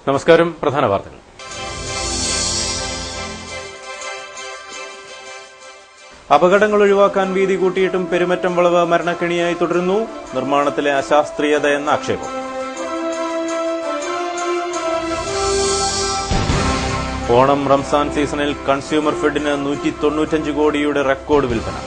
നമസ്കാരം. പ്രധാന വാർത്തകൾ. അപകടങ്ങൾ ഒഴിവാക്കാൻ വീതി കൂട്ടിയിട്ടും പെരുമറ്റം വളവ് മരണക്കെണിയായി തുടരുന്നു. നിർമ്മാണത്തിലെ അശാസ്ത്രീയതയെന്ന ആക്ഷേപം. ഓണം റംസാൻ സീസണിൽ കൺസ്യൂമർ ഫെഡിന് 195 കോടിയുടെ റെക്കോർഡ് വിൽപ്പന.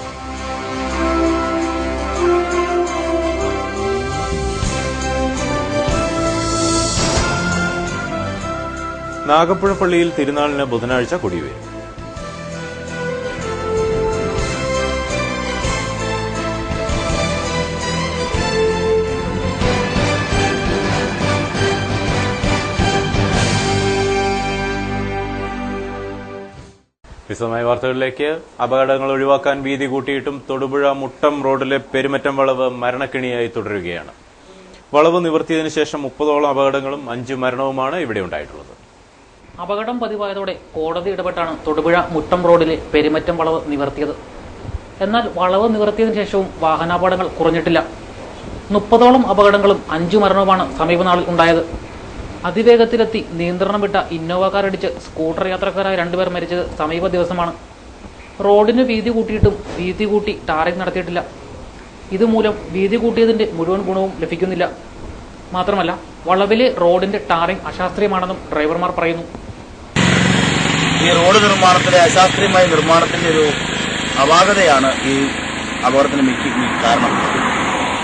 നാഗപ്പുഴ പള്ളിയിൽ തിരുനാളിന് ബുധനാഴ്ച കൊടിയുയരും. വിശദമായ വാർത്തകളിലേക്ക്. അപകടങ്ങൾ ഒഴിവാക്കാൻ വീതി കൂട്ടിയിട്ടും തൊടുപുഴ മുട്ടം റോഡിലെ പെരുമറ്റം വളവ് മരണക്കെണിയായി തുടരുകയാണ്. വളവ് നിവർത്തിയതിനു ശേഷം 30ഓളം അപകടങ്ങളും 5 മരണവുമാണ് ഇവിടെ ഉണ്ടായിട്ടുള്ളത്. അപകടം പതിവായതോടെ കോടതി ഇടപെട്ടാണ് തൊടുപുഴ മുട്ടം റോഡിലെ പെരുമറ്റം വളവ് നിവർത്തിയത്. എന്നാൽ വളവ് നിവർത്തിയതിനു ശേഷവും വാഹനാപകടങ്ങൾ കുറഞ്ഞിട്ടില്ല. 30ഓളം അപകടങ്ങളും 5 മരണവുമാണ് സമീപനാളിൽ ഉണ്ടായത്. അതിവേഗത്തിലെത്തി നിയന്ത്രണം വിട്ട ഇന്നോവ കാറടിച്ച് സ്കൂട്ടർ യാത്രക്കാരായ 2 പേർ മരിച്ചത് സമീപ ദിവസമാണ്. റോഡിന് വീതി കൂട്ടിയിട്ടും വീതി കൂട്ടി ടാറിംഗ് നടത്തിയിട്ടില്ല. ഇതുമൂലം വീതി കൂട്ടിയതിന്റെ മുഴുവൻ ഗുണവും ലഭിക്കുന്നില്ല. മാത്രമല്ല, വളവിലെ റോഡിന്റെ ടാറിംഗ് അശാസ്ത്രീയമാണെന്നും ഡ്രൈവർമാർ പറയുന്നു. ഈ റോഡ് നിർമ്മാണത്തിലെ അശാസ്ത്രീയമായ നിർമ്മാണത്തിന്റെ ഒരു അപാകതയാണ് ഈ അപകടത്തിന് കാരണം.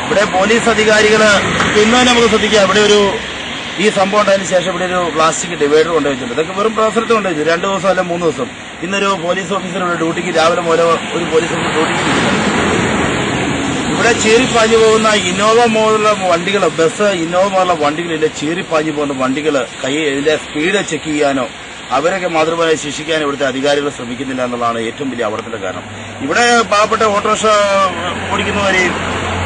ഇവിടെ പോലീസ് അധികാരികൾ ഇന്ന് നമുക്ക് ശ്രദ്ധിക്കാം, ഇവിടെ ഒരു ഈ സംഭവം ഉണ്ടായതിനു ശേഷം ഇവിടെ ഒരു പ്ലാസ്റ്റിക് ഡിവൈഡർ കൊണ്ടുവച്ചിട്ടുണ്ട്. ഇതൊക്കെ വെറും പ്രവർത്തനത്തിൽ കൊണ്ടുവച്ചു 2 ദിവസം അല്ല 3 ദിവസം. ഇന്നൊരു പോലീസ് ഓഫീസർ ഇവിടെ ഡ്യൂട്ടിക്ക് രാവിലെ മുതൽ ഒരു പോലീസ് ഓഫീസർ ഡ്യൂട്ടിക്ക് ഇരിക്കുന്നുണ്ട്. ഇവിടെ ചീറിപ്പാഞ്ഞു പോകുന്ന ഇന്നോവ മോഡലുള്ള വണ്ടികൾ, ബസ് ഇന്നോവ മോഡലുള്ള വണ്ടികളില്ല, ചീറിപ്പാഞ്ഞു പോകുന്ന വണ്ടികൾ ഇതിന്റെ സ്പീഡ് ചെക്ക് ചെയ്യാനോ അവരൊക്കെ മാതൃഭൂമിയെ ശിക്ഷിക്കാനോ ഇവിടുത്തെ അധികാരികൾ ശ്രമിക്കുന്നില്ല എന്നുള്ളതാണ് ഏറ്റവും വലിയ അപകടത്തിന്റെ കാരണം. ഇവിടെ പാവപ്പെട്ട ഓട്ടോറിക്ഷ ഓടിക്കുന്നവരെയും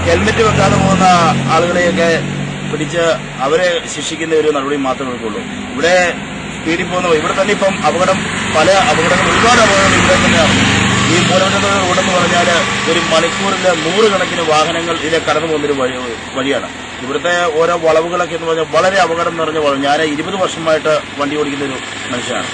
ഹെൽമെറ്റ് വെക്കാതെ പോകുന്ന ആളുകളെയൊക്കെ പിടിച്ച് അവരെ ശിക്ഷിക്കുന്ന ഒരു നടപടി മാത്രമേ എടുക്കുള്ളൂ. ഇവിടെ സ്പീഡിൽ പോകുന്ന ഇവിടെ തന്നെ ഇപ്പം ഒരുപാട് അപകടങ്ങൾ ഇവിടെ തന്നെയാണ്. ഈ മൂലമറ്റം റോഡെന്ന് പറഞ്ഞാൽ ഒരു മണിക്കൂറിൽ 100 കണക്കിന് വാഹനങ്ങൾ ഇതിലെ കടന്നു പോകുന്നൊരു വഴിയാണ്. ഇവിടുത്തെ ഓരോ വളവുകളൊക്കെ എന്ന് പറഞ്ഞാൽ വളരെ അപകടം നിറഞ്ഞ വളവ്. ഞാൻ 20 വർഷമായിട്ട് വണ്ടി ഓടിക്കുന്ന ഒരു മനുഷ്യനാണ്.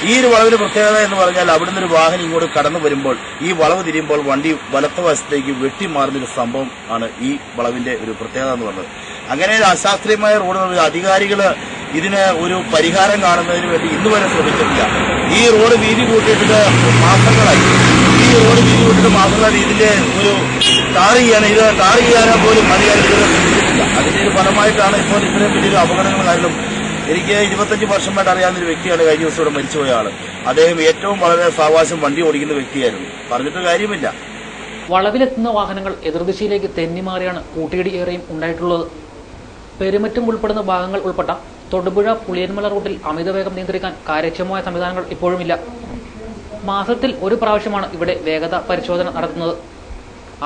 ഈ ഒരു വളവിന് പ്രത്യേകത എന്ന് പറഞ്ഞാൽ അവിടുന്ന് ഒരു വാഹനം ഇങ്ങോട്ട് കടന്നു വരുമ്പോൾ ഈ വളവ് തിരിയുമ്പോൾ വണ്ടി വലത്ത വശത്തേക്ക് വെട്ടിമാറുന്നൊരു സംഭവം ആണ് ഈ വളവിന്റെ ഒരു പ്രത്യേകത എന്ന് പറയുന്നത്. അങ്ങനെ അശാസ്ത്രീയമായ റോഡ് അധികാരികൾ ഇതിന് ഒരു പരിഹാരം കാണുന്നതിന് വേണ്ടി ഇന്നുവരെ ശ്രമിച്ചിട്ടില്ല. ഈ റോഡ് വീതി കൂട്ടിയിട്ട് മാസങ്ങളായി. ഇതിന്റെ ഒരു ടാർ ചെയ്യാനോ പോലും അധികാരികൾ ശ്രമിച്ചിട്ടില്ല. അതിന്റെ ഒരു ഫലമായിട്ടാണ് ഇപ്പോൾ ഇത്രയും വലിയൊരു അപകടങ്ങൾ കാരണം. എനിക്ക് 25 വർഷമായിട്ട് അറിയാവുന്ന ഒരു വ്യക്തിയാണ് കഴിഞ്ഞ ദിവസം ഇവിടെ മരിച്ചുപോയ ആള്. അദ്ദേഹം ഏറ്റവും വളരെ സാവകാശം വണ്ടി ഓടിക്കുന്ന വ്യക്തിയായിരുന്നു. പറഞ്ഞിട്ട് കാര്യമില്ല. വളവിലെത്തുന്ന വാഹനങ്ങൾ എതിർദിശയിലേക്ക് തെന്നിമാറിയാണ് കൂട്ടിയിടി ഏറെയും ഉണ്ടായിട്ടുള്ളത്. പെരുമറ്റും ഉൾപ്പെടുന്ന ഭാഗങ്ങൾ ഉൾപ്പെട്ട തൊടുപുഴ പുളിയന്മല റൂട്ടിൽ അമിതവേഗം നിയന്ത്രിക്കാൻ കാര്യക്ഷമമായ സംവിധാനങ്ങൾ ഇപ്പോഴുമില്ല. മാസത്തിൽ 1 പ്രാവശ്യമാണ് ഇവിടെ വേഗത പരിശോധന നടത്തുന്നത്.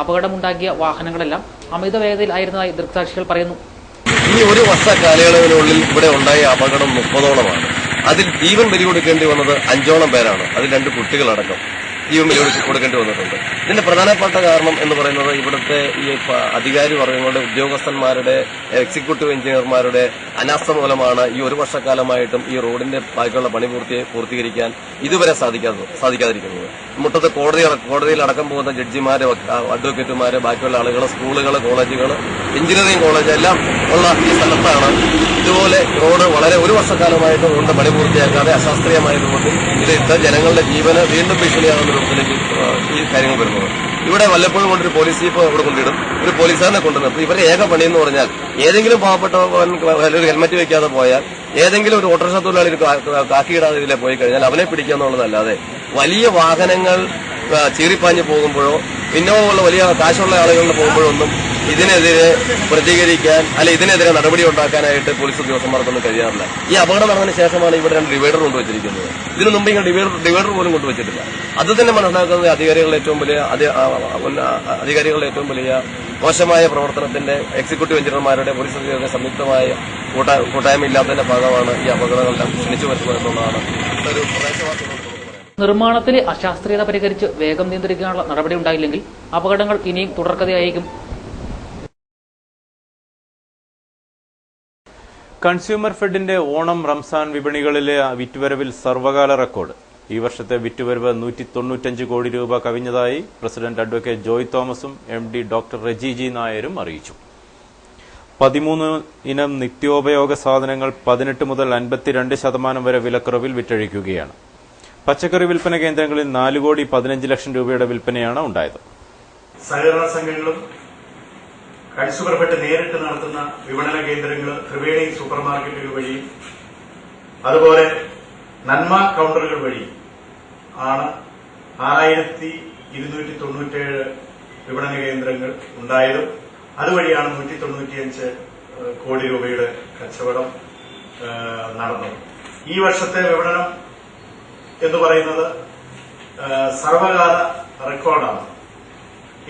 അപകടമുണ്ടാക്കിയ വാഹനങ്ങളെല്ലാം അമിത വേഗതയിലായിരുന്നതായി ദൃക്സാക്ഷികൾ പറയുന്നു. ഈ ഒരു വർഷ കാലയളവിനുള്ളിൽ ഇവിടെ ഉണ്ടായ അപകടം 30ഓളമാണ്. അതിൽ ജീവൻ ബലി കൊടുക്കേണ്ടി വന്നത് 5ഓളം പേരാണ്. അതിൽ 2 കുട്ടികളടക്കം ജീവൻ ബലി കൊടുക്കേണ്ടി വന്നിട്ടുണ്ട്. ഇതിന്റെ പ്രധാനപ്പെട്ട കാരണം എന്ന് പറയുന്നത് ഇവിടുത്തെ ഈ അധികാരി വർഗങ്ങളുടെ ഉദ്യോഗസ്ഥന്മാരുടെ എക്സിക്യൂട്ടീവ് എഞ്ചിനീയർമാരുടെ അനാസ്ഥ മൂലമാണ് ഈ 1 വർഷക്കാലമായിട്ടും ഈ റോഡിന്റെ ബാക്കിയുള്ള പണി പൂർത്തീകരിക്കാൻ ഇതുവരെ സാധിക്കാതിരിക്കുന്നത്. മുട്ടത്ത് കോടതിയിൽ അടക്കം പോകുന്ന ജഡ്ജിമാര്, അഡ്വക്കേറ്റുമാര്, ബാക്കിയുള്ള ആളുകൾ, സ്കൂളുകൾ, കോളേജുകൾ, എഞ്ചിനീയറിംഗ് കോളേജ് എല്ലാം ഉള്ള ഈ സ്ഥലത്താണ് ഇതുപോലെ റോഡ് വളരെ 1 വർഷക്കാലമായിട്ട് റോഡിന്റെ പണി പൂർത്തിയാക്കാതെ അശാസ്ത്രീയമായതുകൊണ്ട് ഇതിട്ട് ജനങ്ങളുടെ ജീവന് വീണ്ടും ഭീഷണിയാകുന്ന രൂപത്തിലേക്ക് ഈ കാര്യങ്ങൾ വരുന്നത്. ഇവിടെ വല്ലപ്പോഴും കൊണ്ടൊരു പോലീസ് ജീപ്പ് ഇവിടെ കൊണ്ടിടും, ഒരു പോലീസുകാരനെ കൊണ്ടുവരും. ഇവരുടെ ഏക പണി എന്ന് പറഞ്ഞാൽ ഏതെങ്കിലും പാവപ്പെട്ട ഒരു ഹെൽമറ്റ് വെക്കാതെ പോയാൽ, ഏതെങ്കിലും ഒരു ഓട്ടോറിക്ഷ തൊഴിലാളി കാക്കിയിടാതെ ഇതിലെ പോയി കഴിഞ്ഞാൽ അവനെ പിടിക്കുക എന്നുള്ളതല്ലാതെ വലിയ വാഹനങ്ങൾ ചീറിപ്പാഞ്ഞ് പോകുമ്പോഴോ ഇന്നോവ ഉള്ള വലിയ കാശുള്ള ആളുകളിൽ പോകുമ്പോഴൊന്നും ഇതിനെതിരെ പ്രതികരിക്കാൻ ഇതിനെതിരെ നടപടി ഉണ്ടാക്കാനായിട്ട് പോലീസ് ഉദ്യോഗസ്ഥന്മാർക്കൊന്നും കഴിയാറില്ല. ഈ അപകടം നടന്നതിന് ശേഷമാണ് ഇവിടെ 2 ഡിവൈഡർ കൊണ്ടുവച്ചിരിക്കുന്നത്. ഇതിനു മുമ്പ് ഇങ്ങനെ ഡിവൈഡർ പോലും കൊണ്ടുവച്ചിട്ടില്ല. അത് തന്നെ മനസ്സിലാക്കുന്നത് അധികാരികളുടെ ഏറ്റവും വലിയ മോശമായ പ്രവർത്തനത്തിന്റെ എക്സിക്യൂട്ടീവ് എഞ്ചിനീയർമാരുടെ പോലീസ് ഉദ്യോഗസ്ഥരുടെ സംയുക്തമായ കൂട്ടായ്മ ഇല്ലാത്തതിന്റെ ഭാഗമാണ് ഈ അപകടങ്ങളെല്ലാം ക്ഷണിച്ചു വരുന്നത് എന്നുള്ളതാണ് ഒരു പ്രദേശവാസികൾ. നിർമ്മാണത്തിലെ അശാസ്ത്രീയത പരിഹരിച്ച് വേഗം നിയന്ത്രിക്കാനുള്ള നടപടി ഉണ്ടായില്ലെങ്കിൽ അപകടങ്ങൾ ഇനിയും തുടർക്കഥയായിരിക്കും. കൺസ്യൂമർ ഫെഡിന്റെ ഓണം റംസാൻ വിപണികളിലെ വിറ്റുവരവിൽ സർവകാല റെക്കോർഡ്. ഈ വർഷത്തെ വിറ്റുവരവ് 195 കോടി രൂപ കവിഞ്ഞതായി പ്രസിഡന്റ് അഡ്വക്കേറ്റ് ജോയ് തോമസും MD ഡോക്ടർ റെജി ജി നായരും അറിയിച്ചു. 13 ഇനം നിത്യോപയോഗ സാധനങ്ങൾ 18 മുതൽ 52% വരെ വിലക്കുറവിൽ വിറ്റഴിക്കുകയാണ്. പച്ചക്കറി വിൽപ്പന കേന്ദ്രങ്ങളിൽ 4 കോടി 15 ലക്ഷം രൂപയുടെ വിൽപ്പനയാണ് ഉണ്ടായത്. സഹകരണ സംഘങ്ങളും കൺസ്യൂമർ ഫെഡ് നേരിട്ട് നടത്തുന്ന വിപണന കേന്ദ്രങ്ങൾ ത്രിവേണി സൂപ്പർ മാർക്കറ്റുകൾ വഴിയും അതുപോലെ നന്മ കൌണ്ടറുകൾ വഴി ആണ് 6297 വിപണന കേന്ദ്രങ്ങൾ ഉണ്ടായതും അതുവഴിയാണ് 195 കോടി രൂപയുടെ കച്ചവടം നടന്നത്. ഈ വർഷത്തെ വിപണനം എന്ന് പറയുന്നത് സർവകാല റെക്കോർഡാണ്.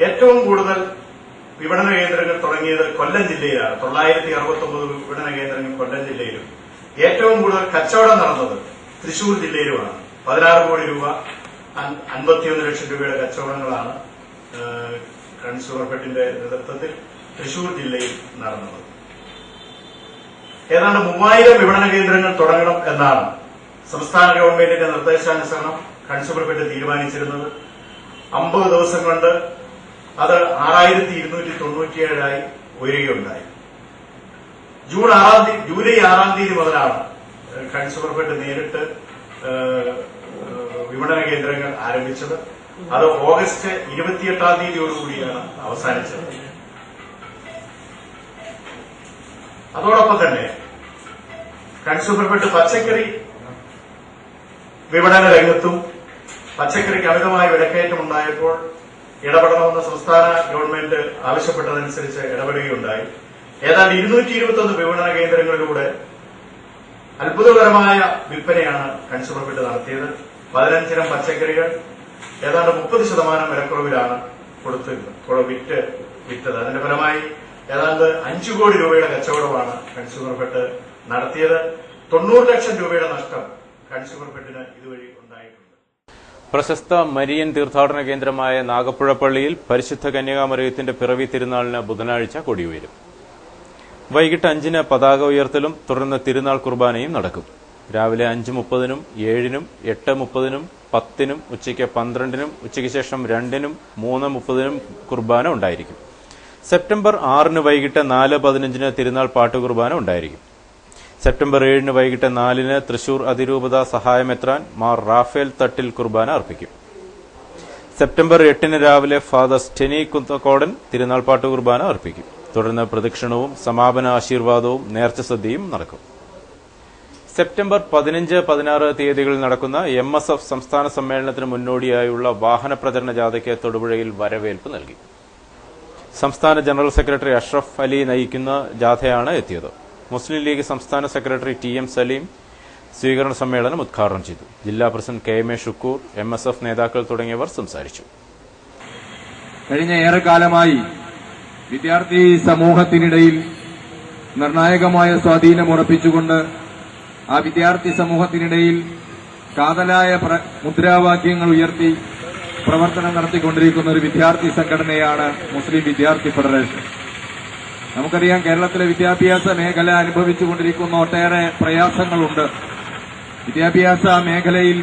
ഏറ്റവും കൂടുതൽ വിപണന കേന്ദ്രങ്ങൾ തുടങ്ങിയത് കൊല്ലം ജില്ലയിലാണ്. 969 വിപണന കേന്ദ്രങ്ങൾ കൊല്ലം ജില്ലയിലും ഏറ്റവും കൂടുതൽ കച്ചവടം നടന്നത് തൃശൂർ ജില്ലയിലുമാണ്. 16 കോടി രൂപ 51 ലക്ഷം രൂപയുടെ കച്ചവടങ്ങളാണ് കൺസ്യൂമർ ഫെഡിന്റെ നേതൃത്വത്തിൽ തൃശൂർ ജില്ലയിൽ നടന്നത്. ഏതാണ്ട് 3000 വിപണന കേന്ദ്രങ്ങൾ തുടങ്ങണം എന്നാണ് സംസ്ഥാന ഗവൺമെന്റിന്റെ നിർദ്ദേശാനുസരണം കൺസ്യൂമർ ഫെഡ് തീരുമാനിച്ചിരുന്നത്. 50 ദിവസം കൊണ്ട് അത് 6297 ഉയരുകയുണ്ടായി. ജൂലൈ 6 തീയതി മുതലാണ് കൺസ്യൂമർ ഫെഡ് നേരിട്ട് വിപണന കേന്ദ്രങ്ങൾ ആരംഭിച്ചത്. അത് ഓഗസ്റ്റ് 28 തീയതിയോടുകൂടിയാണ് അവസാനിച്ചത്. അതോടൊപ്പം തന്നെ കൺസ്യൂമർ ഫെഡ് പച്ചക്കറി വിപണന രംഗത്തും പച്ചക്കറിക്ക് അമിതമായ വിലക്കയറ്റം ഉണ്ടായപ്പോൾ ഇടപെടണമെന്ന് സംസ്ഥാന ഗവൺമെന്റ് ആവശ്യപ്പെട്ടതനുസരിച്ച് ഇടപെടുകയുണ്ടായി. ഏതാണ്ട് 221 വിപണന കേന്ദ്രങ്ങളിലൂടെ അത്ഭുതകരമായ വിൽപ്പനയാണ് കൺസ്യൂമർ ഫെഡ് നടത്തിയത്. 15 ഇനം പച്ചക്കറികൾ ഏതാണ്ട് 30% വിലക്കുറവിലാണ് വിറ്റത്. അതിന്റെ ഫലമായി ഏതാണ്ട് 5 കോടി രൂപയുടെ കച്ചവടമാണ് കൺസ്യൂമർ ഫെഡ് നടത്തിയത്. 90 ലക്ഷം രൂപയുടെ നഷ്ടം കൺസ്യൂമർ ഫെഡിന് ഇതുവഴി ഉണ്ടായിട്ടുണ്ട്. പ്രശസ്ത മരിയൻ തീർത്ഥാടന കേന്ദ്രമായ നാഗപ്പുഴ പള്ളിയിൽ പരിശുദ്ധ കന്യകാമറിയത്തിന്റെ പിറവി തിരുനാളിന് ബുധനാഴ്ച കൊടിയുയരും. വൈകിട്ട് 5-ന് പതാക ഉയർത്തലും തുടർന്ന് തിരുനാൾ കുർബാനയും നടക്കും. രാവിലെ 5:30-നും 7-നും 8:30-നും 10-നും ഉച്ചയ്ക്ക് 12-നും ഉച്ചയ്ക്ക് ശേഷം 2-നും 3:30-നും കുർബാന ഉണ്ടായിരിക്കും. സെപ്റ്റംബർ 6-ന് വൈകിട്ട് 4:15-ന് തിരുനാൾ പാട്ടുകുർബാന ഉണ്ടായിരിക്കും. സെപ്റ്റംബർ 7-ന് വൈകിട്ട് 4-ന് തൃശൂർ അതിരൂപത സഹായമെത്രാൻ മാർ റാഫേൽ തട്ടിൽ കുർബാന അർപ്പിക്കും. സെപ്റ്റംബർ 8-ന് രാവിലെ ഫാദർ സ്റ്റെനി കുന്തക്കോടൻ തിരുനാൾ പാട്ടുകുർബാന അർപ്പിക്കും. തുടർന്ന് പ്രദക്ഷിണവും സമാപന ആശീർവാദവും നേർച്ചസദ്യയും നടക്കും. സെപ്റ്റംബർ 15, 16 തീയതികളിൽ നടക്കുന്ന MSF സംസ്ഥാന സമ്മേളനത്തിന് മുന്നോടിയായുള്ള വാഹന പ്രചരണ ജാഥയ്ക്ക് തൊടുപുഴയിൽ വരവേൽപ്പ് നൽകി. സംസ്ഥാന ജനറൽ സെക്രട്ടറി അഷ്റഫ് അലി നയിക്കുന്ന ജാഥയാണ് എത്തിയത്. മുസ്ലിം ലീഗ് സംസ്ഥാന സെക്രട്ടറി TM സലീം സ്വീകരണ സമ്മേളനം ഉദ്ഘാടനം ചെയ്തു. ജില്ലാ പ്രസിഡന്റ് KMA ഷുക്കൂർ, MSF നേതാക്കൾ തുടങ്ങിയവർ സംസാരിച്ചു. കഴിഞ്ഞ ഏറെക്കാലമായി വിദ്യാർത്ഥി സമൂഹത്തിനിടയിൽ നിർണായകമായ സ്വാധീനം ഉറപ്പിച്ചുകൊണ്ട് ആ വിദ്യാർത്ഥി സമൂഹത്തിനിടയിൽ കാതലായ മുദ്രാവാക്യങ്ങൾ ഉയർത്തി പ്രവർത്തനം നടത്തിക്കൊണ്ടിരിക്കുന്ന ഒരു വിദ്യാർത്ഥി സംഘടനയാണ് മുസ്ലിം വിദ്യാർത്ഥി ഫെഡറേഷൻ. നമുക്കറിയാം, കേരളത്തിലെ വിദ്യാഭ്യാസ മേഖല അനുഭവിച്ചുകൊണ്ടിരിക്കുന്ന ഒട്ടേറെ പ്രയാസങ്ങളുണ്ട്. വിദ്യാഭ്യാസ മേഖലയിൽ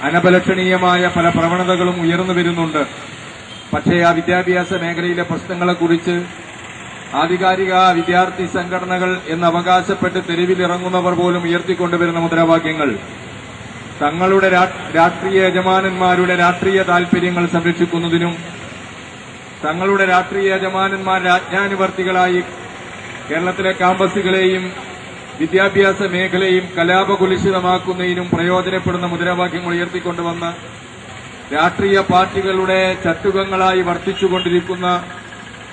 അനപലക്ഷണീയമായ പല പ്രവണതകളും ഉയർന്നു വരുന്നുണ്ട്. പക്ഷേ ആ വിദ്യാഭ്യാസ മേഖലയിലെ പ്രശ്നങ്ങളെക്കുറിച്ച് ആധികാരിക വിദ്യാർത്ഥി സംഘടനകൾ എന്ന് അവകാശപ്പെട്ട് തെരുവിലിറങ്ങുന്നവർ പോലും ഉയർത്തിക്കൊണ്ടുവരുന്ന മുദ്രാവാക്യങ്ങൾ തങ്ങളുടെ രാഷ്ട്രീയ യജമാനന്മാരുടെ രാഷ്ട്രീയ താൽപര്യങ്ങൾ സംരക്ഷിക്കുന്നതിനും തങ്ങളുടെ രാഷ്ട്രീയ യജമാനന്മാർ രാജ്ഞാനുവർത്തികളായി കേരളത്തിലെ ക്യാമ്പസുകളെയും വിദ്യാഭ്യാസ മേഖലയും കലാപകുലുഷിതമാക്കുന്നതിനും പ്രയോജനപ്പെടുന്ന മുദ്രാവാക്യങ്ങൾ ഉയർത്തിക്കൊണ്ടുവന്ന് രാഷ്ട്രീയ പാർട്ടികളുടെ ചട്ടുകങ്ങളായി വർത്തിച്ചുകൊണ്ടിരിക്കുന്ന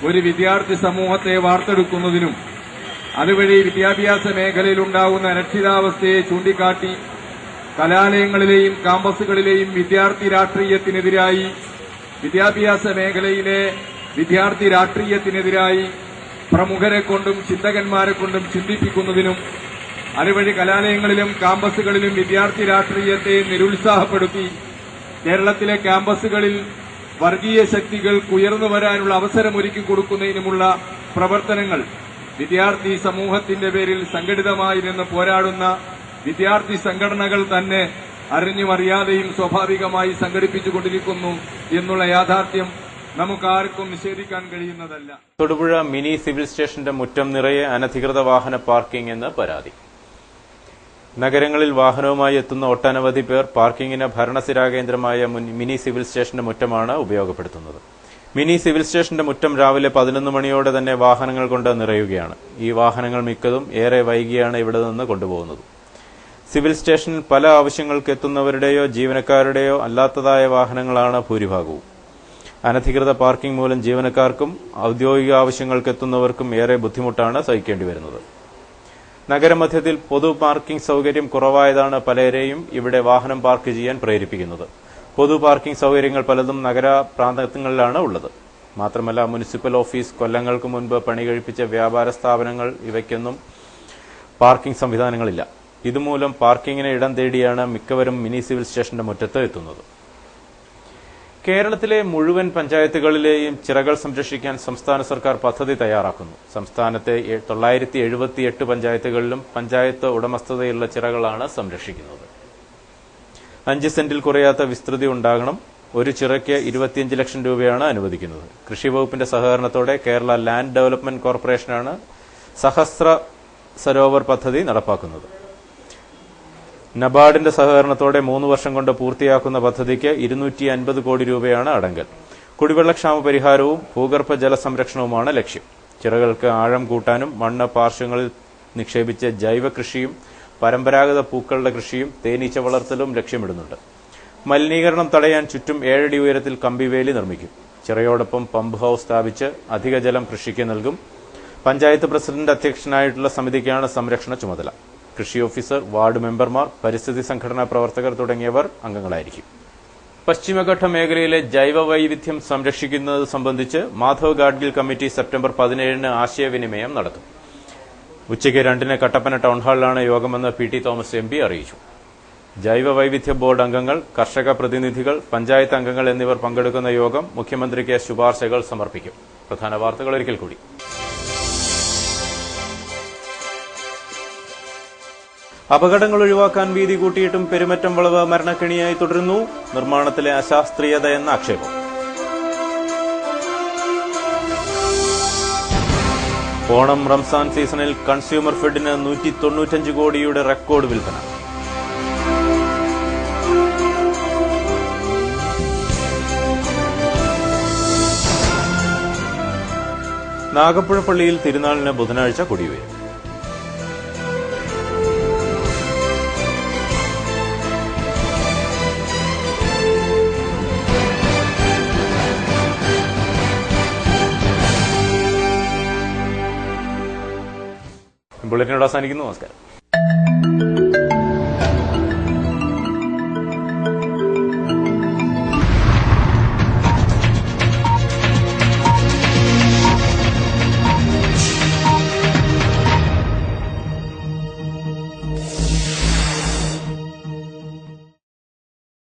ഒരു വിദ്യാർത്ഥി സമൂഹത്തെ വാർത്തെടുക്കുന്നതിനും അതുവഴി വിദ്യാഭ്യാസ മേഖലയിലുണ്ടാകുന്ന അരക്ഷിതാവസ്ഥയെ ചൂണ്ടിക്കാട്ടി കലാലയങ്ങളിലെയും ക്യാമ്പസുകളിലെയും വിദ്യാർത്ഥി രാഷ്ട്രീയത്തിനെതിരായി, വിദ്യാഭ്യാസ മേഖലയിലെ വിദ്യാർത്ഥി രാഷ്ട്രീയത്തിനെതിരായി പ്രമുഖരെ കൊണ്ടും ചിന്തകന്മാരെ കൊണ്ടും ചിന്തിപ്പിക്കുന്നതിനും അതുവഴി കലാലയങ്ങളിലും ക്യാമ്പസുകളിലും വിദ്യാർത്ഥി രാഷ്ട്രീയത്തെ നിരുത്സാഹപ്പെടുത്തി കേരളത്തിലെ ക്യാമ്പസുകളിൽ വർഗീയ ശക്തികൾക്ക് ഉയർന്നു വരാനുള്ള അവസരമൊരുക്കി കൊടുക്കുന്നതിനുമുള്ള പ്രവർത്തനങ്ങൾ വിദ്യാർത്ഥി സമൂഹത്തിന്റെ പേരിൽ സംഘടിതമായി നിന്ന് പോരാടുന്ന വിദ്യാർത്ഥി സംഘടനകൾ തന്നെ അറിഞ്ഞും അറിയാതെയും സ്വാഭാവികമായി സംഘടിപ്പിച്ചുകൊണ്ടിരിക്കുന്നു എന്നുള്ള യാഥാർത്ഥ്യം നമുക്കാർക്കും നിഷേധിക്കാൻ കഴിയുന്നതല്ല. തൊടുപുഴ മിനി സിവിൽ സ്റ്റേഷന്റെ മുറ്റം നിറയെ അനധികൃത വാഹന പാർക്കിംഗ് എന്ന് പരാതി. നഗരങ്ങളിൽ വാഹനവുമായി എത്തുന്ന ഒട്ടനവധി പേർ പാർക്കിംഗിന് ഭരണസിരാ കേന്ദ്രമായ മിനി സിവിൽ സ്റ്റേഷന്റെ മുറ്റമാണ് ഉപയോഗപ്പെടുത്തുന്നത്. മിനി സിവിൽ സ്റ്റേഷന്റെ മുറ്റം രാവിലെ 11 മണിയോടെ തന്നെ വാഹനങ്ങൾ കൊണ്ട് നിറയുകയാണ്. ഈ വാഹനങ്ങൾ മിക്കതും ഏറെ വൈകിയാണ് ഇവിടെ നിന്ന് കൊണ്ടുപോകുന്നത്. സിവിൽ സ്റ്റേഷനിൽ പല ആവശ്യങ്ങൾക്ക് എത്തുന്നവരുടെയോ ജീവനക്കാരുടെയോ അല്ലാത്തതായ വാഹനങ്ങളാണ് ഭൂരിഭാഗവും. അനധികൃത പാർക്കിംഗ് മൂലം ജീവനക്കാർക്കും ഔദ്യോഗിക ആവശ്യങ്ങൾക്ക് എത്തുന്നവർക്കും ഏറെ ബുദ്ധിമുട്ടാണ് സഹിക്കേണ്ടി വരുന്നത്. നഗരമധ്യത്തിൽ പൊതു പാർക്കിംഗ് സൌകര്യം കുറവായതാണ് പലരെയും ഇവിടെ വാഹനം പാർക്ക് ചെയ്യാൻ പ്രേരിപ്പിക്കുന്നത്. പൊതു പാർക്കിംഗ് സൌകര്യങ്ങൾ പലതും നഗര പ്രാന്തങ്ങളിലാണ് ഉള്ളത്. മാത്രമല്ല, മുനിസിപ്പൽ ഓഫീസ്, കൊല്ലങ്ങൾക്ക് മുൻപ് പണി കഴിപ്പിച്ച വ്യാപാര സ്ഥാപനങ്ങൾ ഇവയ്ക്കൊന്നും പാർക്കിംഗ് സംവിധാനങ്ങളില്ല. ഇതുമൂലം പാർക്കിംഗിന് ഇടം തേടിയാണ് മിക്കവരും മിനി സിവിൽ സ്റ്റേഷന്റെ മുറ്റത്ത് എത്തുന്നത്. കേരളത്തിലെ മുഴുവൻ പഞ്ചായത്തുകളിലെയും ചിറകൾ സംരക്ഷിക്കാൻ സംസ്ഥാന സർക്കാർ പദ്ധതി തയ്യാറാക്കുന്നു. സംസ്ഥാനത്തെ 978 പഞ്ചായത്തുകളിലും പഞ്ചായത്ത് ഉടമസ്ഥതയുള്ള ചിറകളാണ് സംരക്ഷിക്കുന്നത്. 5 സെന്റിൽ കുറയാത്ത വിസ്തൃതി ഉണ്ടാകണം. ഒരു ചിറയ്ക്ക് 25 ലക്ഷം രൂപയാണ് അനുവദിക്കുന്നത്. കൃഷിവകുപ്പിന്റെ സഹകരണത്തോടെ കേരള ലാൻഡ് ഡെവലപ്മെന്റ് കോർപ്പറേഷനാണ് സഹസ്ര സരോവർ പദ്ധതി നടപ്പാക്കുന്നത്. നബാർഡിന്റെ സഹകരണത്തോടെ 3 വർഷം കൊണ്ട് പൂർത്തിയാക്കുന്ന പദ്ധതിക്ക് 250 കോടി രൂപയാണ് അടങ്കൽ. കുടിവെള്ളക്ഷാമ പരിഹാരവും ഭൂഗർഭ ജലസംരക്ഷണവുമാണ് ലക്ഷ്യം. ചിറകൾക്ക് ആഴം കൂട്ടാനും മണ്ണ് പാർശ്വങ്ങളിൽ നിക്ഷേപിച്ച് ജൈവ കൃഷിയും പരമ്പരാഗത പൂക്കളുടെ കൃഷിയും തേനീച്ച വളർത്തലും ലക്ഷ്യമിടുന്നുണ്ട്. മലിനീകരണം തടയാൻ ചുറ്റും 7 അടി ഉയരത്തിൽ കമ്പിവേലി നിർമ്മിക്കും. ചിറയോടൊപ്പം പമ്പ് ഹൌസ് സ്ഥാപിച്ച് അധിക ജലം കൃഷിക്ക് നൽകും. പഞ്ചായത്ത് പ്രസിഡന്റ് അധ്യക്ഷനായിട്ടുള്ള സമിതിക്കാണ് സംരക്ഷണ ചുമതല. കൃഷി ഓഫീസർ, വാർഡ് മെമ്പർമാർ, പരിസ്ഥിതി സംഘടനാ പ്രവർത്തകർ തുടങ്ങിയവർ അംഗങ്ങളായിരിക്കും. പശ്ചിമഘട്ട മേഖലയിലെ ജൈവ വൈവിധ്യം സംരക്ഷിക്കുന്നത് സംബന്ധിച്ച് മാധവ് ഗാഡ്ഗിൽ കമ്മിറ്റി സെപ്റ്റംബർ 17 ആശയവിനിമയം നടത്തും. ഉച്ചയ്ക്ക് 2 കട്ടപ്പന ടൌൺഹാളിലാണ് യോഗമെന്ന് PT തോമസ് MP അറിയിച്ചു. ജൈവ വൈവിധ്യ ബോർഡ് അംഗങ്ങൾ, കർഷക പ്രതിനിധികൾ, പഞ്ചായത്ത് അംഗങ്ങൾ എന്നിവർ പങ്കെടുക്കുന്ന യോഗം മുഖ്യമന്ത്രിക്ക് ശുപാർശകൾ സമർപ്പിക്കും. പ്രധാന വാർത്തകൾ ഒരിക്കൽ കൂടി. അപകടങ്ങൾ ഒഴിവാക്കാൻ വീതി കൂട്ടിയിട്ടും പെരുമറ്റം വളവ് മരണക്കെണിയായി തുടരുന്നു. നിർമ്മാണത്തിലെ അശാസ്ത്രീയത എന്ന ആക്ഷേപം. ഓണം റംസാൻ സീസണിൽ കൺസ്യൂമർ ഫെഡിന് 195 കോടിയുടെ റെക്കോർഡ് വിൽപ്പന. നാഗപ്പുഴ പള്ളിയിൽ തിരുനാളിന് ബുധനാഴ്ച കൊടിയുയരും. ബുള്ളറ്റിനോട് അവസാനിക്കുന്നു. നമസ്കാരം.